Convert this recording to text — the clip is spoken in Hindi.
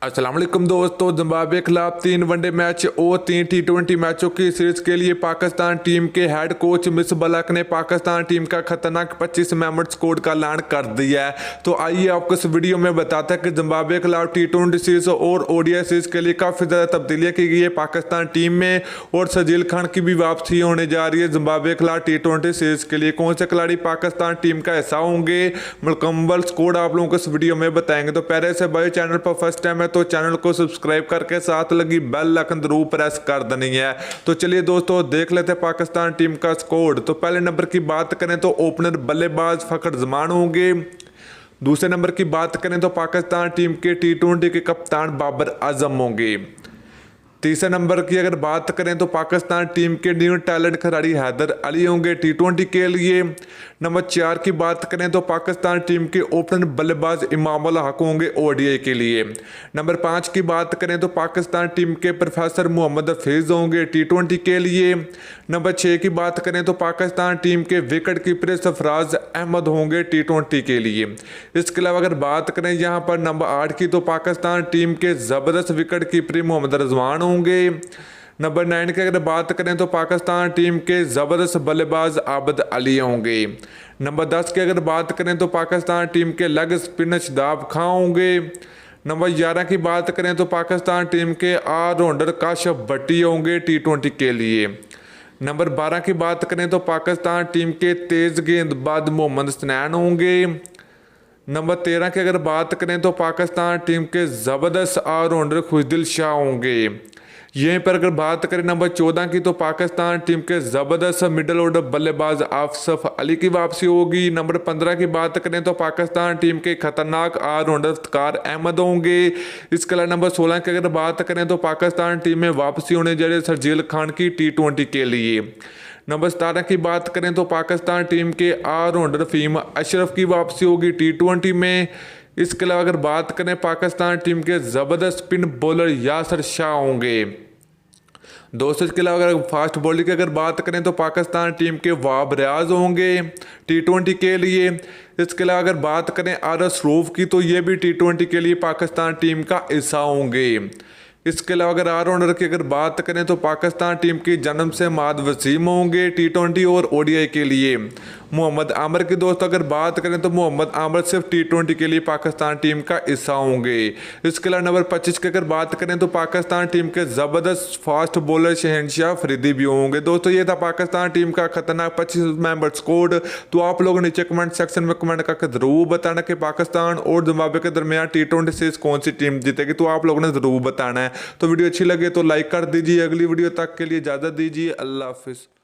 अस्सलाम वालेकुम दोस्तों। जिम्बाब्वे के खिलाफ 3 वनडे मैच और 3 टी20 मैचों की सीरीज के लिए पाकिस्तान टीम के हेड कोच मिसबाह अल हक ने पाकिस्तान टीम का खतरनाक 25 मेंबर स्क्वाड का ऐलान कर दिया है। तो आइए आपको इस वीडियो में बताते हैं कि जिम्बाब्वे के खिलाफ टी20 सीरीज और ओडीआई सीरीज के लिए काफ़ी ज़्यादा तब्दीलियाँ की गई है पाकिस्तान टीम में, और शर्जील खान की भी वापसी होने जा रही है जिम्बाब्वे के खिलाफ टी20 सीरीज के लिए। कौन से खिलाड़ी पाकिस्तान टीम का हिस्सा होंगे, मुकम्मल स्क्वाड आप लोगों को इस वीडियो में बताएंगे। तो पहले से भाई चैनल पर फर्स्ट टाइम है तो चैनल को सब्सक्राइब करके साथ लगी बेल आइकन जरूर प्रेस कर देनी है। तो चलिए दोस्तों देख लेते हैं पाकिस्तान टीम का स्क्वाड। तो पहले नंबर की बात करें तो ओपनर बल्लेबाज फखर जमान होंगे। दूसरे नंबर की बात करें तो पाकिस्तान टीम के टी20 के कप्तान बाबर आजम होंगे। तीसरे नंबर की अगर बात करें तो पाकिस्तान टीम के न्यू टैलेंट खिलाड़ी हैदर अली होंगे टी20 के लिए। नंबर 4 की बात करें तो पाकिस्तान टीम के ओपनर बल्लेबाज इमाम उल हक होंगे ओडीआई के लिए। नंबर 5 की बात करें तो पाकिस्तान टीम के प्रोफेसर मोहम्मद हफीज होंगे टी20 के लिए। नंबर 6 की बात करें तो पाकिस्तान टीम के विकेट कीपर सरफराज अहमद होंगे टी20 के लिए। इसके अलावा अगर बात करें यहाँ पर नंबर 8 की तो पाकिस्तान टीम के ज़बरदस्त विकेट कीपर मोहम्मद रिजवान होंगे। नंबर 9 की अगर बात करें तो पाकिस्तान टीम के ज़बरदस्त बल्लेबाज आबिद अली होंगे। नंबर 10 की अगर बात करें तो पाकिस्तान टीम के लेग स्पिनर शादाब खां होंगे। नंबर 11 की बात करें तो पाकिस्तान टीम के ऑलराउंडर काशिफ भट्टी होंगे टी20 के लिए। नंबर 12 की बात करें तो पाकिस्तान टीम के तेज़ गेंदबाज मोहम्मद हसनैन होंगे। नंबर 13 की अगर बात करें तो पाकिस्तान टीम के ज़बरदस्त ऑलराउंडर खुशदिल शाह होंगे। यहीं पर अगर बात करें नंबर 14 की तो पाकिस्तान टीम के ज़बरदस्त मिडल ऑर्डर बल्लेबाज आफसफ अली की वापसी होगी। नंबर 15 की बात करें तो पाकिस्तान टीम के खतरनाक ऑलराउंडर इफ्तिकार अहमद होंगे। इसके अलावा नंबर 16 की अगर बात करें तो पाकिस्तान टीम में वापसी होने जा रही है शर्जील खान की टी20 के लिए। नंबर 17 की बात करें तो पाकिस्तान टीम के ऑलराउंडर फहीम अशरफ की वापसी होगी टी20 में। इसके अलावा अगर बात करें पाकिस्तान टीम के ज़बरदस्त स्पिन बॉलर यासिर शाह होंगे दोस्तों। इसके अलावा अगर फास्ट बॉलिंग की अगर बात करें तो पाकिस्तान टीम के वाब रियाज होंगे टी20 के लिए। इसके अलावा अगर बात करें आरस रऊफ की तो ये भी टी20 के लिए पाकिस्तान टीम का हिस्सा होंगे। इसके अलावा अगर ऑलराउंडर की अगर बात करें तो पाकिस्तान टीम की जन्म से माद वसीम होंगे टी20 और ओडीआई के लिए। मोहम्मद आमिर की दोस्तों अगर बात करें तो मोहम्मद आमिर सिर्फ टी20 के लिए पाकिस्तान टीम का हिस्सा होंगे। इसके अलावा नंबर 25 की अगर बात करें तो पाकिस्तान टीम के ज़बरदस्त फास्ट बॉलर शहनशाह फरीदी भी होंगे। दोस्तों ये था पाकिस्तान टीम का खतरनाक 25 मेंबर स्क्वाड। तो आप लोग नीचे कमेंट सेक्शन में कमेंट करके ज़रूर बताना कि पाकिस्तान और जिम्बाब्वे के दरमियान टी20 सीरीज कौन सी टीम जीतेगी, तो आप लोगों ने ज़रूर बताना है। तो वीडियो अच्छी लगे तो लाइक कर दीजिए। अगली वीडियो तक के लिए इजाज़त दीजिए। अल्लाह हाफिज़।